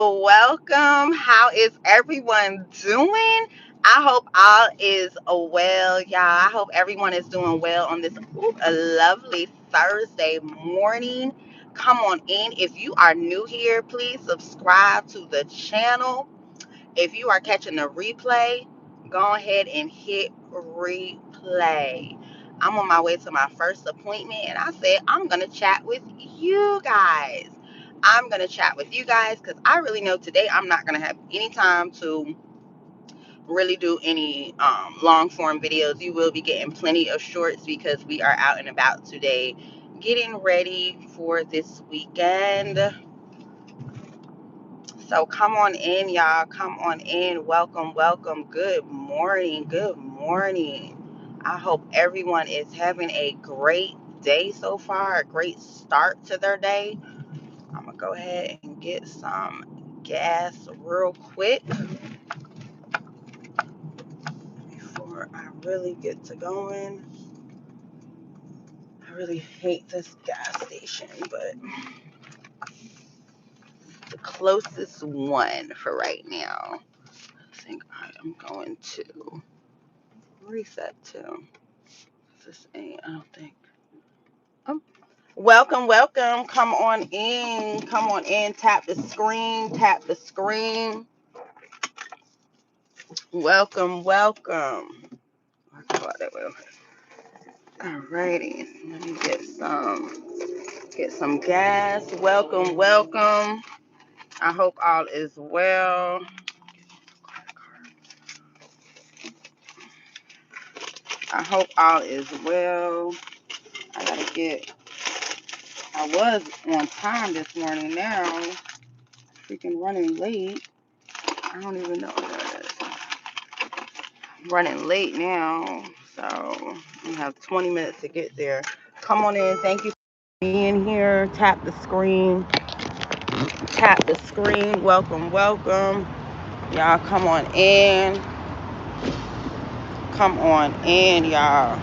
Welcome. How is everyone doing? I hope all is well, y'all. I hope everyone is doing well on this a lovely Thursday morning. Come on in. If you are new here, please subscribe to the channel. If you are catching the replay, go ahead and hit replay. I'm on my way to my first appointment, and I said I'm going to chat with you guys. I'm going to chat with you guys because I really know today I'm not going to have any time to really do any long form videos. You will be getting plenty of shorts because we are out and about today getting ready for this weekend. So come on in, y'all. Come on in. Welcome, welcome. Good morning. Good morning. I hope everyone is having a great day so far, a great start to their day. I'm going to go ahead and get some gas real quick before I really get to going. I really hate this gas station, but the closest one for right now. I think I am going to reset to. This ain't, I don't think. Oh. Welcome, welcome. Come on in. Come on in. Tap the screen. Tap the screen. Welcome, welcome. I'll go out that way. Alrighty. Let me get some gas. Welcome, welcome. I hope all is well. I hope all is well. I was on time this morning now. Freaking running late. I don't even know what that is. Running late now. So we have 20 minutes to get there. Come on in. Thank you for being here. Tap the screen. Tap the screen. Welcome, welcome. Y'all come on in. Come on in, y'all.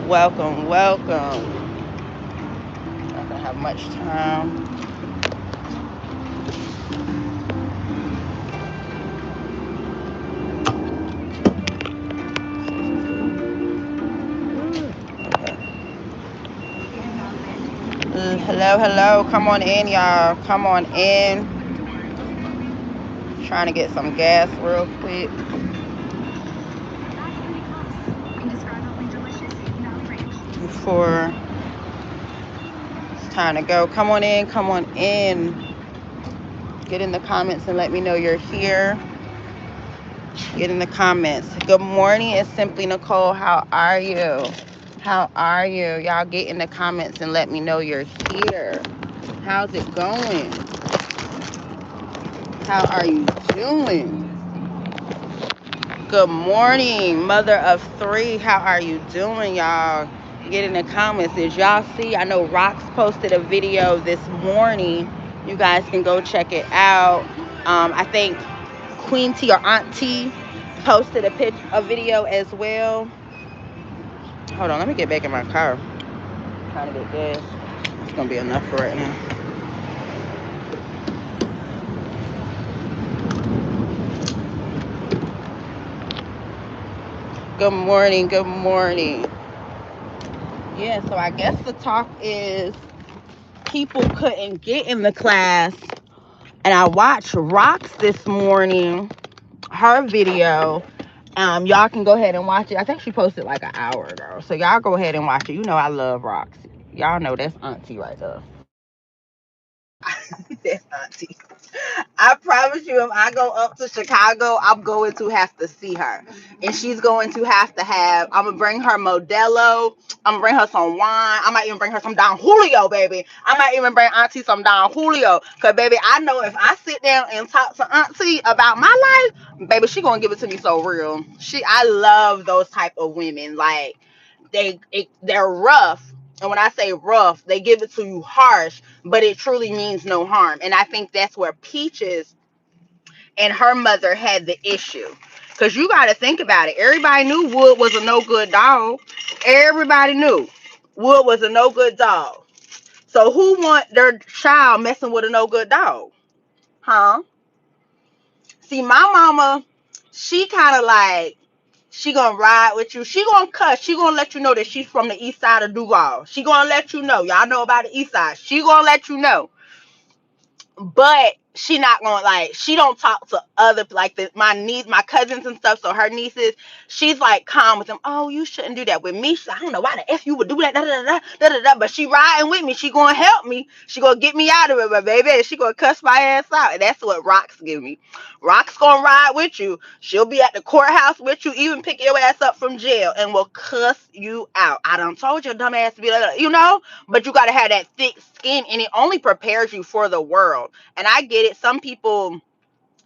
Welcome, welcome. Not gonna have much time. Hello, hello. Come on in, y'all. Come on in. Trying to get some gas real quick. Before it's time to go. Come on in. Come on in. Get in the comments and let me know you're here. Get in the comments. Good morning. It's Simply Nicole. How are you? How are you? Y'all get in the comments and let me know you're here. How's it going? How are you doing? Good morning, mother of three. How are you doing, y'all? Get in the comments. Did y'all see? I know Rox posted a video this morning. You guys can go check it out. I think Queen T or Aunt T posted a video as well. Hold on, let me get back in my car. I'm trying to get gas. It's gonna be enough for right now. Good morning. Good morning. Yeah, so I guess the talk is people couldn't get in the class. And I watched Rox this morning, her video. Y'all can go ahead and watch it. I think she posted like an hour ago. So y'all go ahead and watch it. You know I love Rox. Y'all know that's Auntie right there. That's Auntie. I promise you, if I go up to Chicago, I'm going to have to see her. And she's going to have, I'm going to bring her Modelo. I'm going to bring her some wine. I might even bring her some Don Julio, baby. I might even bring Auntie some Don Julio. Because, baby, I know if I sit down and talk to Auntie about my life, baby, she going to give it to me so real. I love those type of women. Like, they're rough. And when I say rough, they give it to you harsh, but it truly means no harm. And I think that's where Peaches and her mother had the issue. Because you got to think about it. Everybody knew Wood was a no good dog. Everybody knew Wood was a no good dog. So who want their child messing with a no good dog? Huh? See, my mama, she kind of like, she gonna ride with you. She gonna cuss. She gonna let you know that she's from the east side of Duval. She gonna let you know. Y'all know about the east side. She gonna let you know. But she not gonna like, she don't talk to other like my niece, my cousins and stuff. So her nieces, she's like calm with them. Oh, you shouldn't do that with me. She's like, I don't know why the f you would do that. Da, da, da, da, da, da. But she riding with me. She gonna help me. She gonna get me out of it, but baby, she gonna cuss my ass out. And that's what Rocks give me. Rocks gonna ride with you. She'll be at the courthouse with you, even pick your ass up from jail, and will cuss you out. I done told your dumb ass to be like, you know. But you gotta have that thick skin, and it only prepares you for the world. And I get it. Some people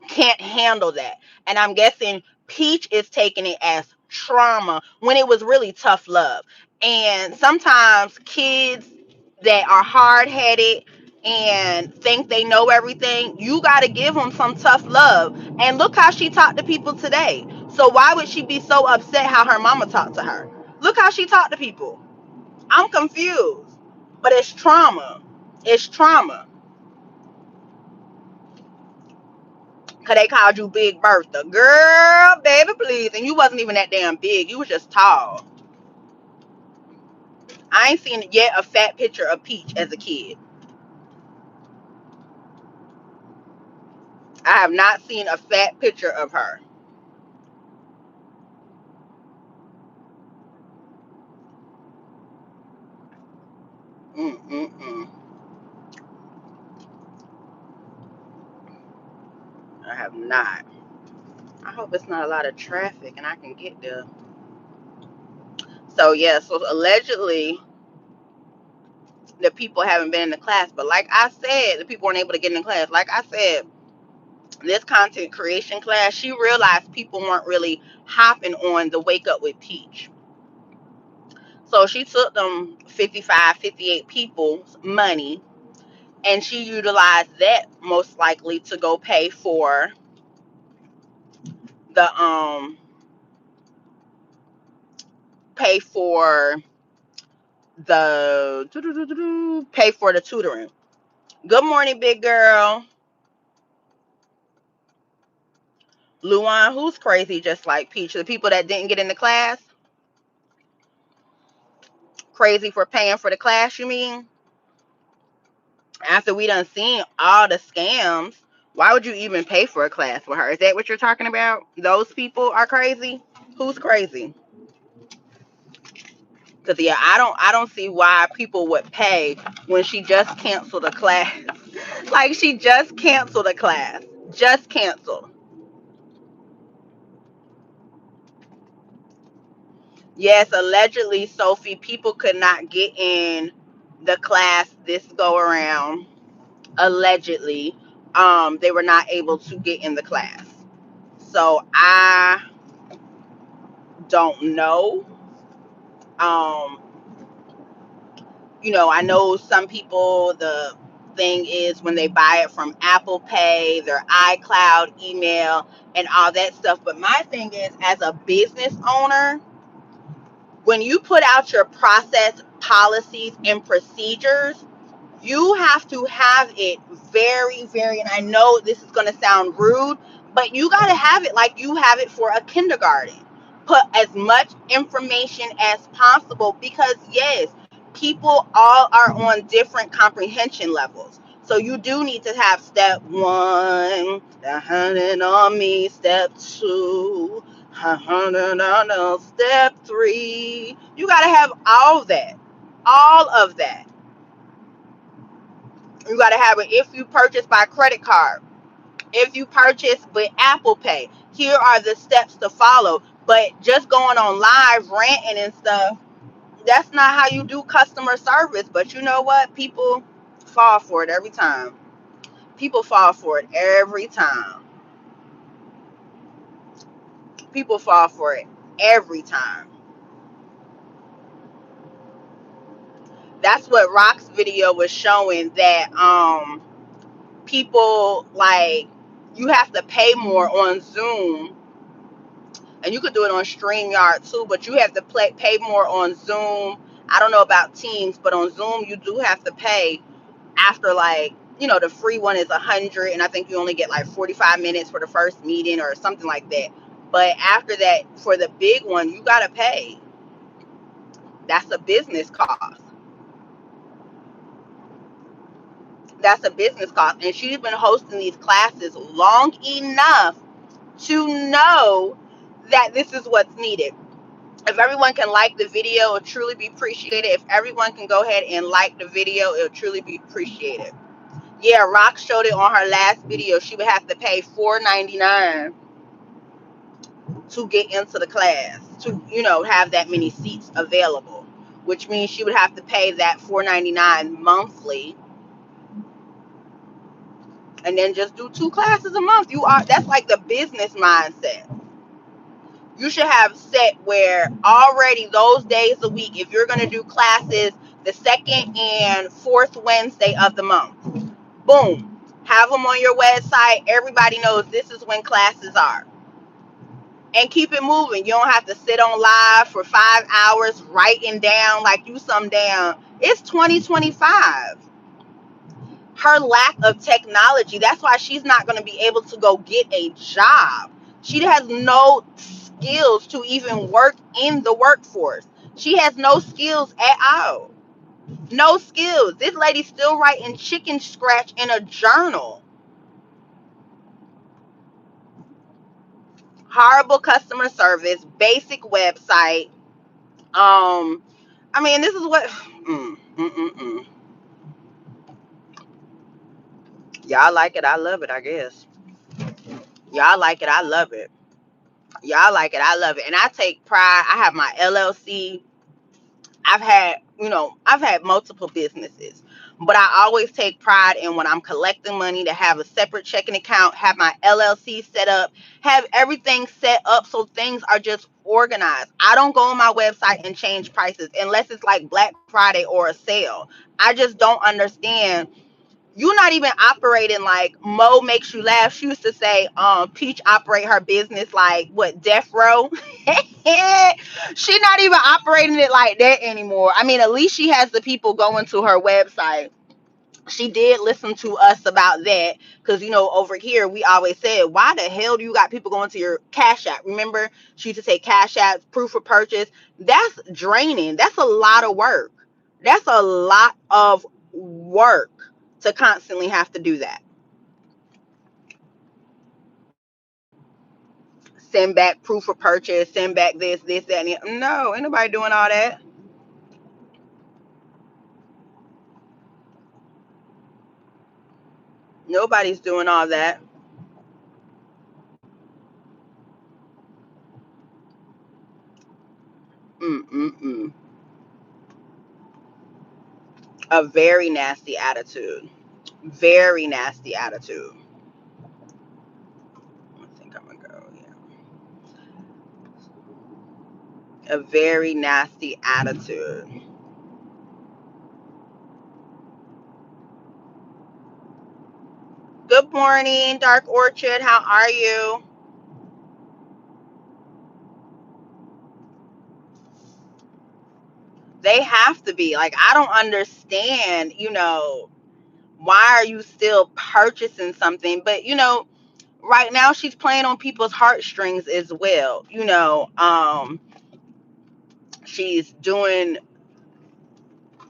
can't handle that. And I'm guessing Peach is taking it as trauma when it was really tough love. And sometimes kids that are hard headed and think they know everything, you got to give them some tough love. And look how she talked to people today. So why would she be so upset how her mama talked to her? Look how she talked to people. I'm confused. But it's trauma. It's trauma. Cause they called you Big Bertha. Girl, baby, please. And you wasn't even that damn big. You was just tall. I ain't seen yet a fat picture of Peach as a kid. I have not seen a fat picture of her. Mm-mm-mm. I have not. I hope it's not a lot of traffic and I can get there. So yeah, so allegedly the people haven't been in the class. But like I said, the people weren't able to get in the class. Like I said, this content creation class, she realized people weren't really hopping on the Wake Up with Peach. So she took them 55, 58 people's money and she utilized that most likely to go pay for the pay for pay for the tutoring. Good morning, big girl. Luan, who's crazy just like Peach? The people that didn't get in the class? Crazy for paying for the class, you mean? After we done seen all the scams, why would you even pay for a class with her? Is that what you're talking about? Those people are crazy? Who's crazy? Because yeah, I don't see why people would pay when she just canceled a class. Like she just canceled a class. Just canceled. Yes, allegedly, Sophie, people could not get in the class this go around. Allegedly, they were not able to get in the class. So I don't know. Um, I know some people, the thing is when they buy it from Apple Pay, their iCloud email and all that stuff. But my thing is, as a business owner, when you put out your process, policies, and procedures, you have to have it very, very, and I know this is going to sound rude, but you got to have it like you have it for a kindergarten. Put as much information as possible because, yes, people all are on different comprehension levels. So you do need to have step one, the hundred on me, step two, hundred on step three. You got to have all of that. You got to have it if you purchase by credit card. If you purchase with Apple Pay, here are the steps to follow. But just going on live ranting and stuff, that's not how you do customer service. But you know what? People fall for it every time. People fall for it every time. People fall for it every time. That's what Rock's video was showing, that people, like, you have to pay more on Zoom, and you could do it on StreamYard too, but you have to pay more on Zoom. I don't know about Teams, but on Zoom you do have to pay after, like, the free one is 100, and I think you only get like 45 minutes for the first meeting or something like that. But after that, for the big one, you gotta pay. That's a business cost. That's a business cost. And she's been hosting these classes long enough to know that this is what's needed. If everyone can like the video, it'll truly be appreciated. If everyone can go ahead and like the video, it'll truly be appreciated. Yeah, Rock showed it on her last video. She would have to pay $4.99 to get into the class, to have that many seats available, which means she would have to pay that $4.99 monthly, and then just do 2 classes a month. That's like the business mindset. You should have set where already those days a week, if you're going to do classes the second and fourth Wednesday of the month, boom, have them on your website. Everybody knows this is when classes are. And keep it moving. You don't have to sit on live for 5 hours writing down like you some damn. It's 2025. Her lack of technology, that's why she's not going to be able to go get a job. She has no skills to even work in the workforce. She has no skills at all. No skills. This lady's still writing chicken scratch in a journal. Horrible customer service, basic website. I mean, this is what. Y'all like it, I love it, I guess. Y'all like it, I love it. Y'all like it, I love it. And I take pride. I have my LLC. I've had multiple businesses, but I always take pride in when I'm collecting money to have a separate checking account, have my LLC set up, have everything set up so things are just organized. I don't go on my website and change prices unless it's like Black Friday or a sale. I just don't understand. You're not even operating like Mo makes you laugh. She used to say, Peach operate her business like what, death row. She's not even operating it like that anymore. I mean, at least she has the people going to her website. She did listen to us about that because over here we always said, why the hell do you got people going to your Cash App? Remember, she used to say Cash App, proof of purchase. That's draining. That's a lot of work. That's a lot of work to constantly have to do that. Send back proof of purchase, send back this, that, and the, no, ain't nobody doing all that. Nobody's doing all that. Mm-mm-mm. A very nasty attitude. Very nasty attitude. I think I'm gonna go, yeah. A very nasty attitude. Good morning, Dark Orchid. How are you? They have to be. Like, I don't understand, why are you still purchasing something? But, right now she's playing on people's heartstrings as well. She's doing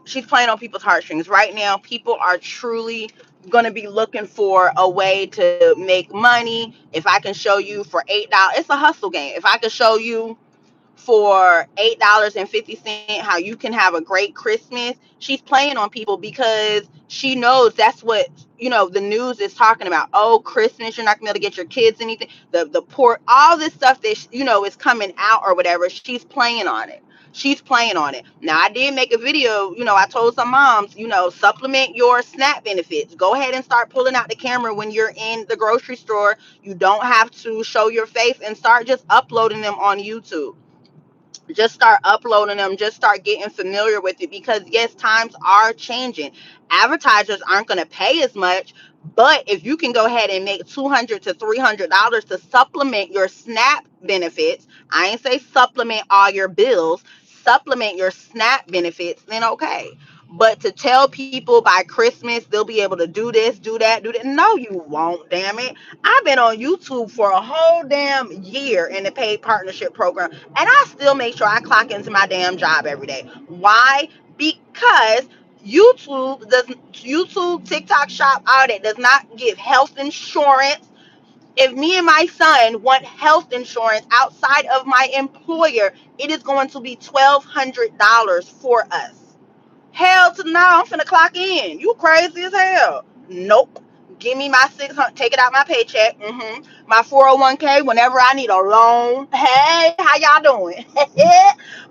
she's playing on people's heartstrings. Right now, people are truly going to be looking for a way to make money. If I can show you for $8, it's a hustle game. If I can show you for $8.50 how you can have a great Christmas, she's playing on people because she knows that's what the news is talking about. Oh, Christmas, you're not gonna be able to get your kids anything. The poor, all this stuff that is coming out or whatever. She's playing on it. She's playing on it. Now, I did make a video. I told some moms, supplement your SNAP benefits. Go ahead and start pulling out the camera when you're in the grocery store. You don't have to show your face, and start just uploading them on YouTube. Just start uploading them. Just start getting familiar with it, because yes, times are changing. Advertisers aren't going to pay as much, but if you can go ahead and make $200 to $300 to supplement your SNAP benefits, I ain't say supplement all your bills, supplement your SNAP benefits, then okay. But to tell people by Christmas they'll be able to do this, do that, do that. No, you won't, damn it. I've been on YouTube for a whole damn year in the paid partnership program, and I still make sure I clock into my damn job every day. Why? Because YouTube, TikTok Shop, all that does not give health insurance. If me and my son want health insurance outside of my employer, it is going to be $1,200 for us. Hell to the no, I'm finna clock in. You crazy as hell. Nope. Give me my 600, take it out my paycheck. My 401k whenever I need a loan. Hey, how y'all doing?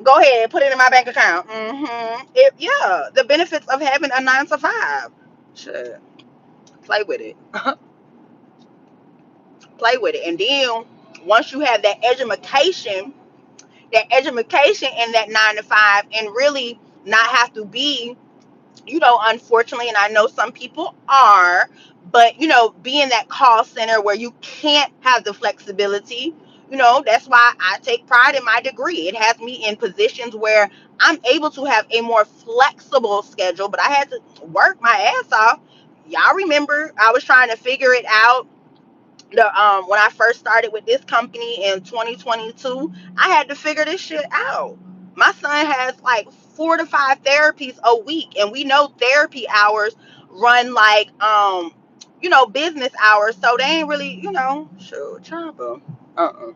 Go ahead, put it in my bank account. Yeah, the benefits of having a 9 to 5. Shit, play with it. Play with it. And then once you have that education in that 9 to 5, and really not have to be, unfortunately, and I know some people are, but be in that call center where you can't have the flexibility. That's why I take pride in my degree. It has me in positions where I'm able to have a more flexible schedule, but I had to work my ass off. Y'all remember I was trying to figure it out when I first started with this company in 2022. I had to figure this shit out. My son has like 4 to 5 therapies a week, and we know therapy hours run like business hours, so they ain't really shoot trouble. Uh-uh.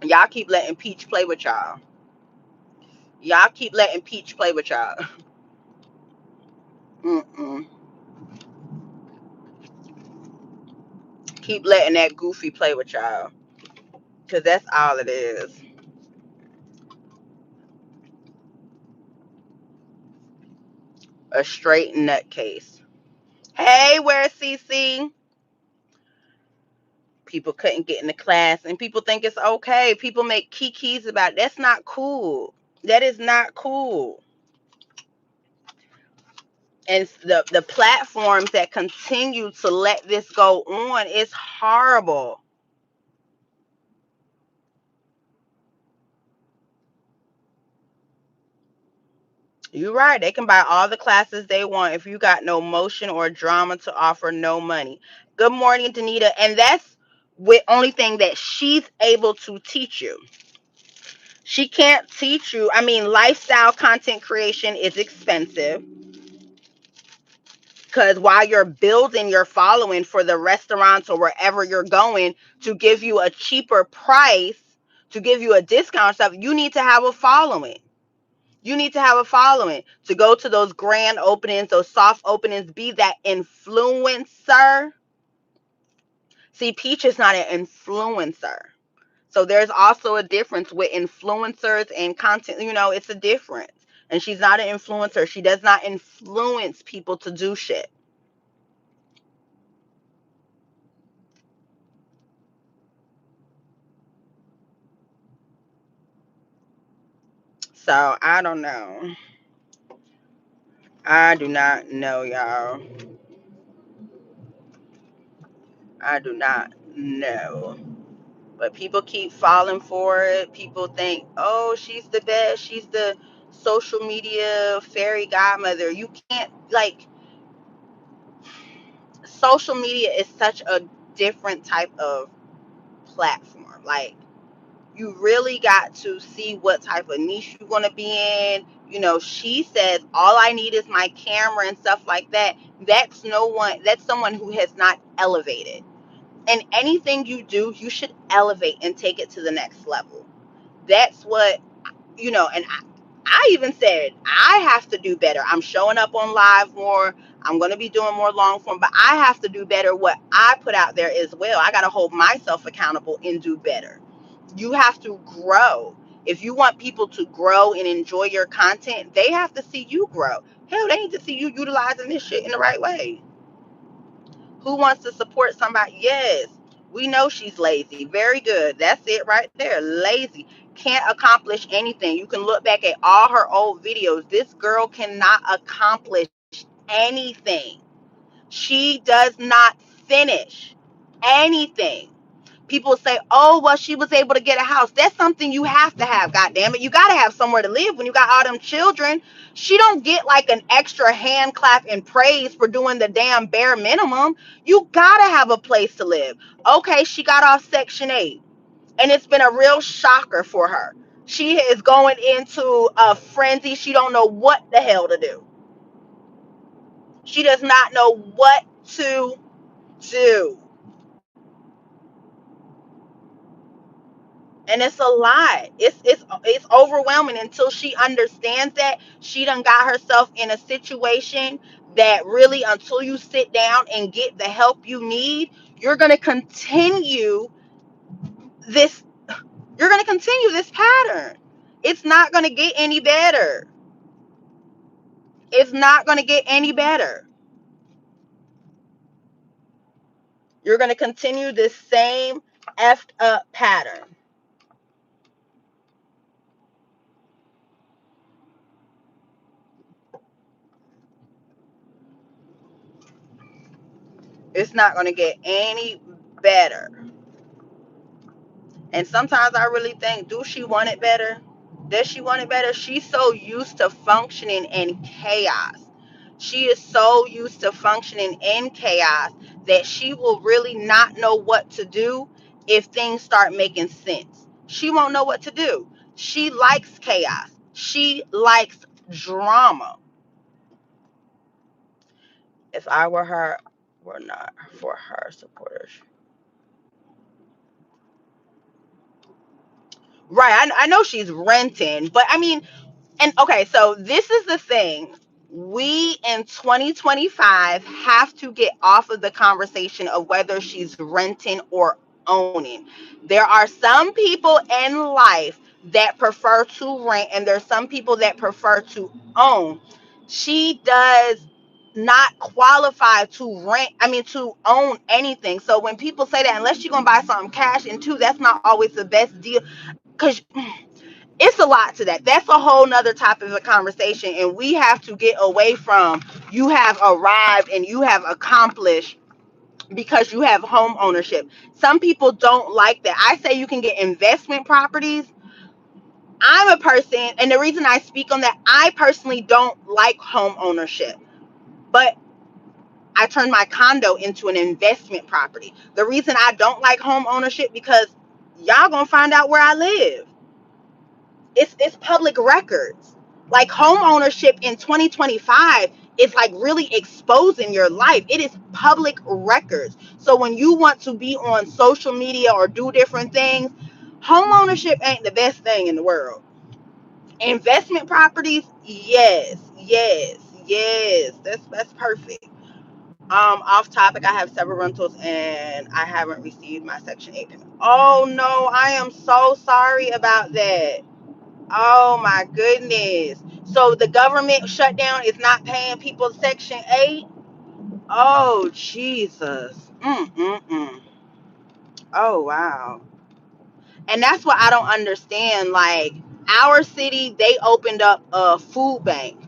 Y'all keep letting Peach play with y'all. Y'all keep letting Peach play with y'all. Mm-mm. Keep letting that goofy play with y'all, because that's all it is. A straight nutcase. Hey, where's CC? People couldn't get into class, and people think it's okay. People make kikis about it. That's not cool. That is not cool. And the platforms that continue to let this go on is horrible. You're right. They can buy all the classes they want. If you got no motion or drama to offer, no money. Good morning, Danita. And that's the only thing that she's able to teach you. She can't teach you. I mean, lifestyle content creation is expensive, because while you're building your following for the restaurants or wherever you're going to give you a cheaper price, to give you a discount stuff, you need to have a following. You need to have a following to go to those grand openings, those soft openings, be that influencer. See, Peach is not an influencer. So there's also a difference with influencers and content. It's a difference. And she's not an influencer. She does not influence people to do shit. So I don't know. I do not know, y'all. I do not know. But people keep falling for it. People think, oh, she's the best. She's the social media fairy godmother. You can't, like, social media is such a different type of platform. Like, you really got to see what type of niche you're going to be in. She says, all I need is my camera and stuff like that. That's someone who has not elevated. And anything you do, you should elevate and take it to the next level. That's what, and I even said, I have to do better. I'm showing up on live more. I'm going to be doing more long form, but I have to do better what I put out there as well. I got to hold myself accountable and do better. You have to grow. If you want people to grow and enjoy your content, they have to see you grow. Hell, they need to see you utilizing this shit in the right way. Who wants to support somebody? Yes, we know she's lazy. Very good. That's it right there. Lazy. Can't accomplish anything. You can look back at all her old videos. This girl cannot accomplish anything. She does not finish anything. People say, oh, well, she was able to get a house. That's something you have to have, goddamn it. You got to have somewhere to live when you got all them children. She don't get like an extra hand clap and praise for doing the damn bare minimum. You got to have a place to live. Okay, she got off Section 8, and it's been a real shocker for her. She is going into a frenzy. She don't know what the hell to do. She does not know what to do. And it's a lot. It's overwhelming until she understands that she done got herself in a situation that really, until you sit down and get the help you need, you're gonna continue this. You're gonna continue this pattern. It's not gonna get any better. It's not gonna get any better. You're gonna continue this same effed up pattern. It's not gonna get any better. And sometimes I really think, do she want it better? Does she want it better? She's so used to functioning in chaos. She is so used to functioning in chaos that she will really not know what to do if things start making sense. She won't know what to do. She likes chaos. She likes drama. If I were her, we're not for her supporters. Right. I know she's renting, but I mean, and okay, so this is the thing. We in 2025 have to get off of the conversation of whether she's renting or owning. There are some people in life that prefer to rent, and there's some people that prefer to own. She does not qualify to rent, I mean, to own anything. So when people say that, unless you're going to buy something cash, and two, that's not always the best deal, because it's a lot to that. That's a whole nother topic of a conversation. And we have to get away from you have arrived and you have accomplished because you have home ownership. Some people don't like that. I say you can get investment properties. I'm a person, and the reason I speak on that, I personally don't like home ownership, but I turned my condo into an investment property. The reason I don't like home ownership because y'all gonna find out where I live. It's public records. Like home ownership in 2025 is like really exposing your life. It is public records. So when you want to be on social media or do different things, home ownership ain't the best thing in the world. Investment properties, yes, yes, yes. That's perfect. Off topic, I have several rentals and I haven't received my Section 8 payment. Oh no, I am so sorry about that. Oh my goodness. So the government shutdown is not paying people Section 8? Oh, Jesus. Mm-mm-mm. Oh, wow. And that's what I don't understand. Like, our city, they opened up a food bank.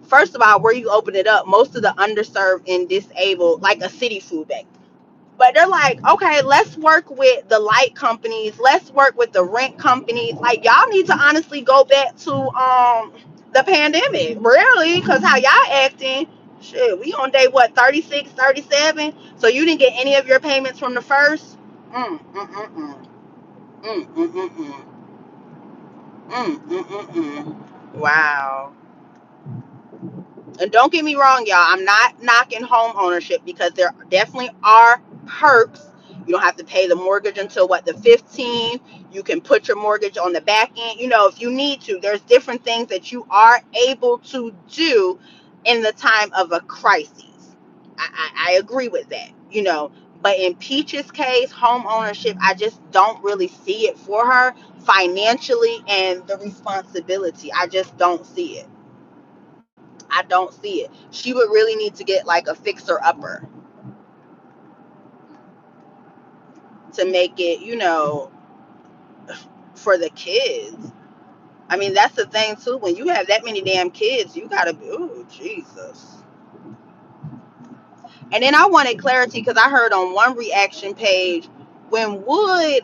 First of all, where you open it up, most of the underserved and disabled, like a city food bank. But they're like, okay, let's work with the light companies. Let's work with the rent companies. Like, y'all need to honestly go back to the pandemic, really, because how y'all acting, shit, we on day, what, 36, 37? So you didn't get any of your payments from the first? Mm, mm, mm, mm. Mm, mm, mm, mm. Mm, mm, mm, mm. Wow. And don't get me wrong, y'all. I'm not knocking home ownership because there definitely are perks. You don't have to pay the mortgage until what, the 15th. You can put your mortgage on the back end. You know, if you need to, there's different things that you are able to do in the time of a crisis. I agree with that, you know. But in Peach's case, home ownership, I just don't really see it for her financially and the responsibility. I just don't see it. I don't see it. She would really need to get like a fixer upper to make it, you know, for the kids. I mean, that's the thing too. When you have that many damn kids, you gotta be, oh, Jesus. And then I wanted clarity because I heard on one reaction page, when Wood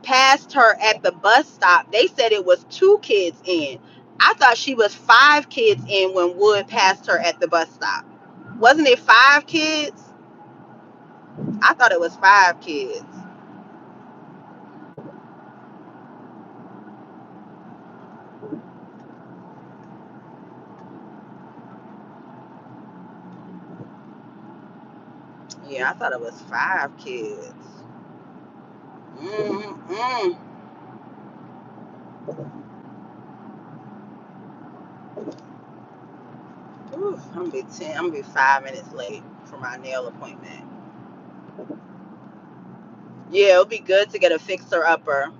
passed her at the bus stop, they said it was 2 kids in. I thought she was 5 kids in when Wood passed her at the bus stop. Wasn't it 5 kids? I thought it was 5 kids. Yeah, I thought it was 5 kids. Mm-mm. Ooh, I'm gonna be 5 minutes late for my nail appointment. Yeah, it'll be good to get a fixer upper.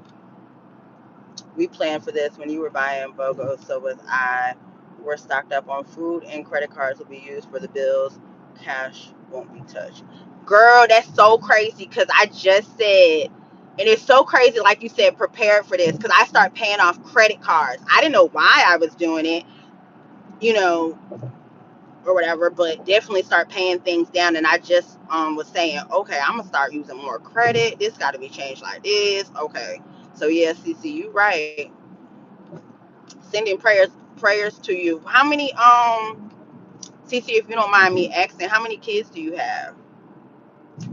We planned for this when you were buying BOGO, so was I. We're stocked up on food and credit cards will be used for the bills. Cash won't be touched. Girl, that's so crazy because I just said, and it's so crazy, like you said, prepared for this because I start paying off credit cards. I didn't know why I was doing it, you know, or whatever, but definitely start paying things down. And I just was saying, okay, I'm gonna start using more credit. This got to be changed like this. Okay, so yeah, CC, you right. Sending prayers to you. How many CC, if you don't mind me asking, how many kids do you have?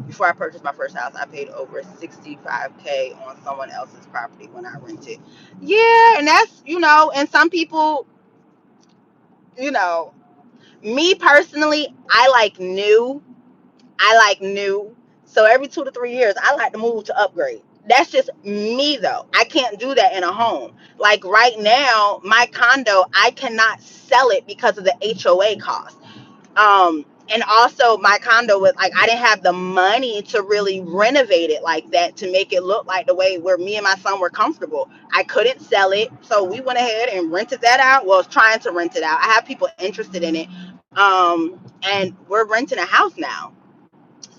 Before I purchased my first house, I paid over 65K on someone else's property when I rented. Yeah, and that's, and some people, you know, me personally, I like new. So every 2 to 3 years, I like to move to upgrade. That's just me though. I can't do that in a home. Like right now, my condo, I cannot sell it because of the HOA cost. And also my condo was like, I didn't have the money to really renovate it like that to make it look like the way where me and my son were comfortable. I couldn't sell it. So we went ahead and rented that out. Well, I was trying to rent it out. I have people interested in it. And we're renting a house now.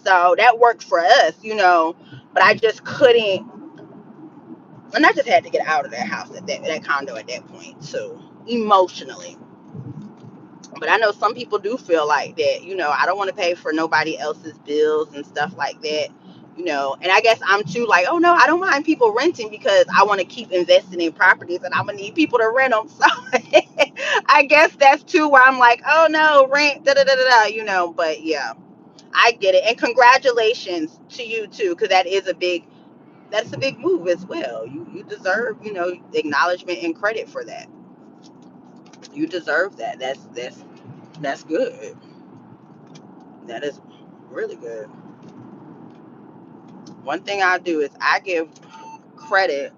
So that worked for us. But I just couldn't, and I just had to get out of that house at that condo at that point too, emotionally. But I know some people do feel like that. I don't want to pay for nobody else's bills and stuff like that. And I guess I'm too like, oh no, I don't mind people renting because I want to keep investing in properties and I'm gonna need people to rent them. So I guess that's too where I'm like, oh no, rent, da da da da. But yeah, I get it, and congratulations to you too, because that's a big move as well. You deserve acknowledgement and credit for that. You deserve that. That's good. That is really good. One thing I do is I give credit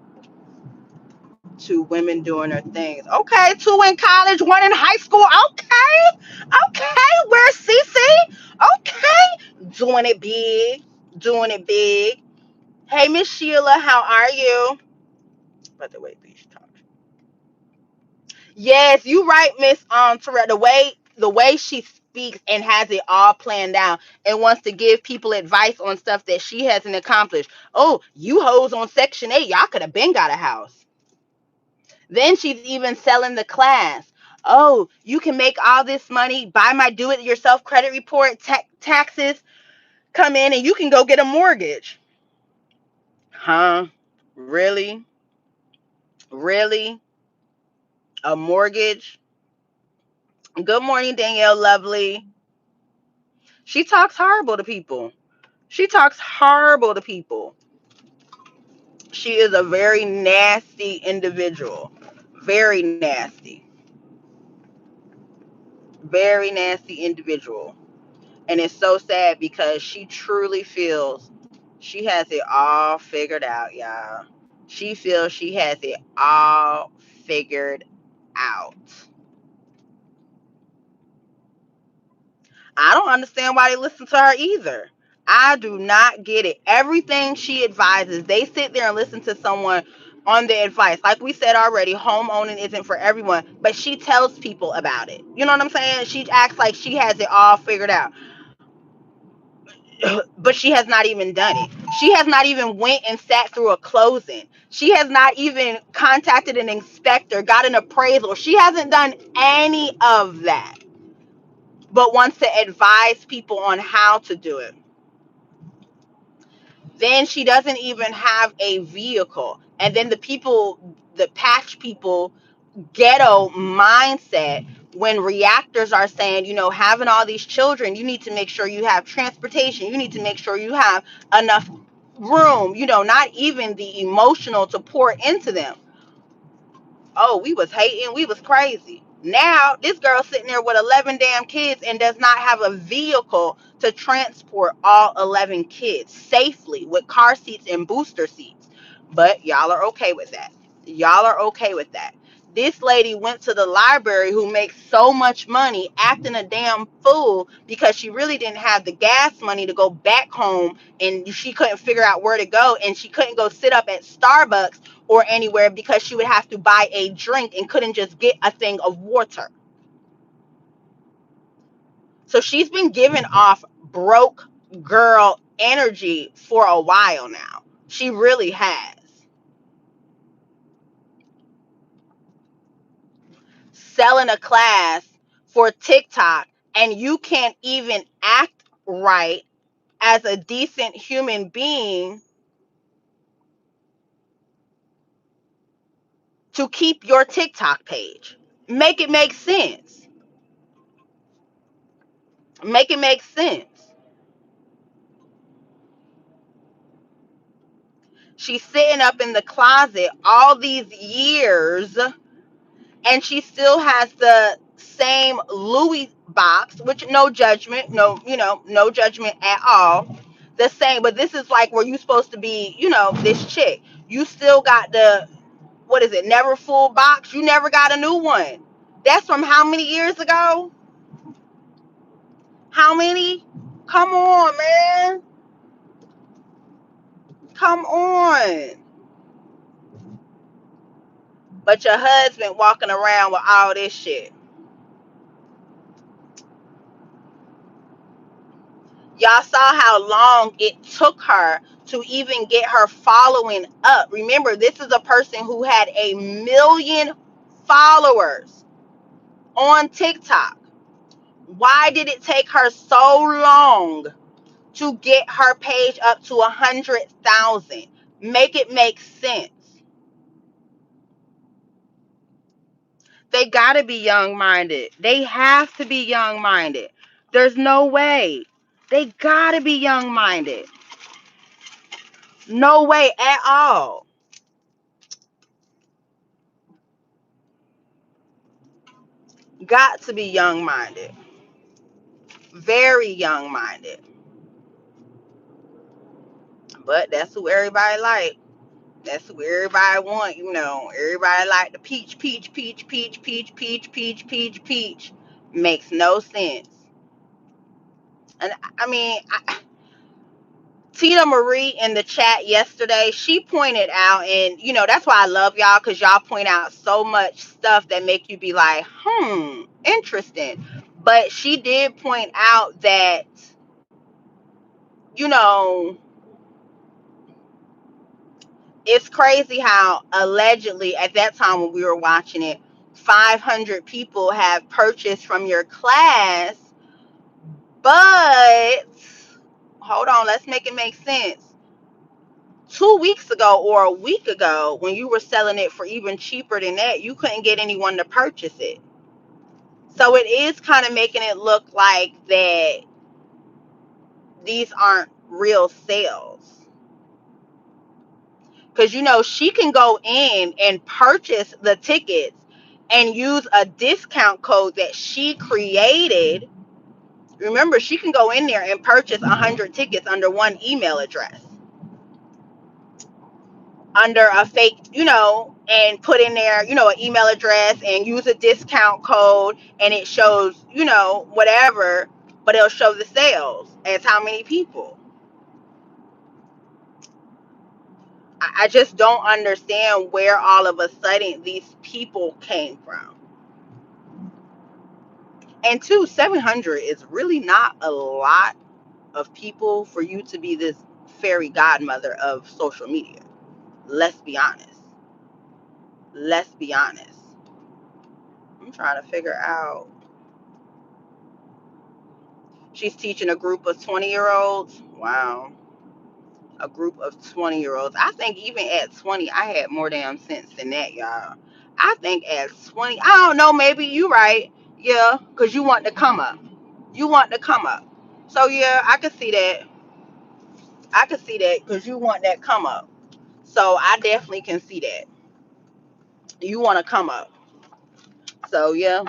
to women doing their things. Okay, 2 in college, 1 in high school. Okay, where's Cece? Okay, doing it big, doing it big. Hey, Miss Sheila, how are you? By the way, Peach talk. Yes, you right, Miss Terrell. The way she speaks and has it all planned out and wants to give people advice on stuff that she hasn't accomplished. Oh, you hoes on Section 8, y'all could have been got a house. Then she's even selling the class. Oh, you can make all this money, buy my do-it-yourself credit report, taxes come in, and you can go get a mortgage. Huh? Really? Really? A mortgage? Good morning, Danielle Lovely. She talks horrible to people. She talks horrible to people. She is a very nasty individual. Very nasty. Very nasty individual. And it's so sad because she truly feels she has it all figured out, y'all. She feels she has it all figured out. I don't understand why they listen to her either. I do not get it. Everything she advises, they sit there and listen to someone on the advice. Like we said already, home owning isn't for everyone, but she tells people about it. You know what I'm saying? She acts like she has it all figured out. But she has not even done it. She has not even went and sat through a closing. She has not even contacted an inspector, got an appraisal. She hasn't done any of that, but wants to advise people on how to do it. Then she doesn't even have a vehicle. And then the patch people, ghetto mindset, when reactors are saying, having all these children, you need to make sure you have transportation. You need to make sure you have enough room, not even the emotional to pour into them. Oh, we was hating, we was crazy. Now this girl sitting there with 11 damn kids and does not have a vehicle to transport all 11 kids safely with car seats and booster seats. But y'all are okay with that. Y'all are okay with that. This lady went to the library, who makes so much money, acting a damn fool because she really didn't have the gas money to go back home, and she couldn't figure out where to go, and she couldn't go sit up at Starbucks or anywhere because she would have to buy a drink and couldn't just get a thing of water. So she's been giving off broke girl energy for a while now. She really has. Selling a class for TikTok, and you can't even act right as a decent human being to keep your TikTok page. Make it make sense. Make it make sense. She's sitting up in the closet all these years, and she still has the same Louis box, which no judgment, no judgment at all. The same, but this is like where you supposed to be, this chick. You still got the, what is it, never full box? You never got a new one. That's from how many years ago? How many? Come on, man. Come on. But your husband walking around with all this shit. Y'all saw how long it took her to even get her following up. Remember, this is a person who had 1 million followers on TikTok. Why did it take her so long to get her page up to 100,000? Make it make sense. They got to be young minded. They have to be young minded. There's no way. They got to be young minded. No way at all. Got to be young minded. Very young minded. But that's who everybody like. That's who everybody want, Everybody like the peach, peach, peach, peach, peach, peach, peach, peach, peach. Makes no sense. And I mean, Tina Marie in the chat yesterday, she pointed out, and that's why I love y'all, because y'all point out so much stuff that make you be like, interesting. But she did point out that, you know, it's crazy how allegedly at that time when we were watching it, 500 people have purchased from your class, but hold on, let's make it make sense. 2 weeks ago or a week ago, when you were selling it for even cheaper than that, you couldn't get anyone to purchase it. So it is kind of making it look like that these aren't real sales. Because she can go in and purchase the tickets and use a discount code that she created. Remember, she can go in there and purchase 100 tickets under one email address, under a fake, and put in there, an email address, and use a discount code, and it shows, whatever, but it'll show the sales as how many people. I just don't understand where all of a sudden these people came from. And 700 is really not a lot of people for you to be this fairy godmother of social media. Let's be honest. Let's be honest. I'm trying to figure out. She's teaching a group of 20-year-olds. Wow. a group of 20-year-olds. I think even at 20, I had more damn sense than that, y'all. I think at 20, I don't know, maybe you right. Yeah, because you want to come up. You want to come up. So yeah, I can see that. I can see that because you want that come up. So I definitely can see that. You want to come up. So yeah,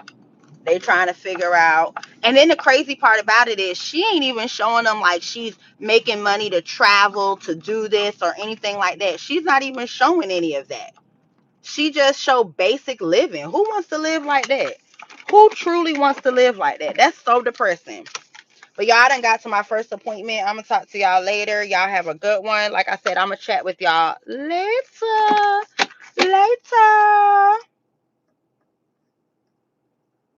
they trying to figure out. And then the crazy part about it is she ain't even showing them like she's making money to travel to do this or anything like that. She's not even showing any of that. She just show basic living. Who wants to live like that? Who truly wants to live like that? That's so depressing. But y'all done got to my first appointment. I'm gonna talk to y'all later. Y'all have a good one. Like I said, I'm gonna chat with y'all later. Later.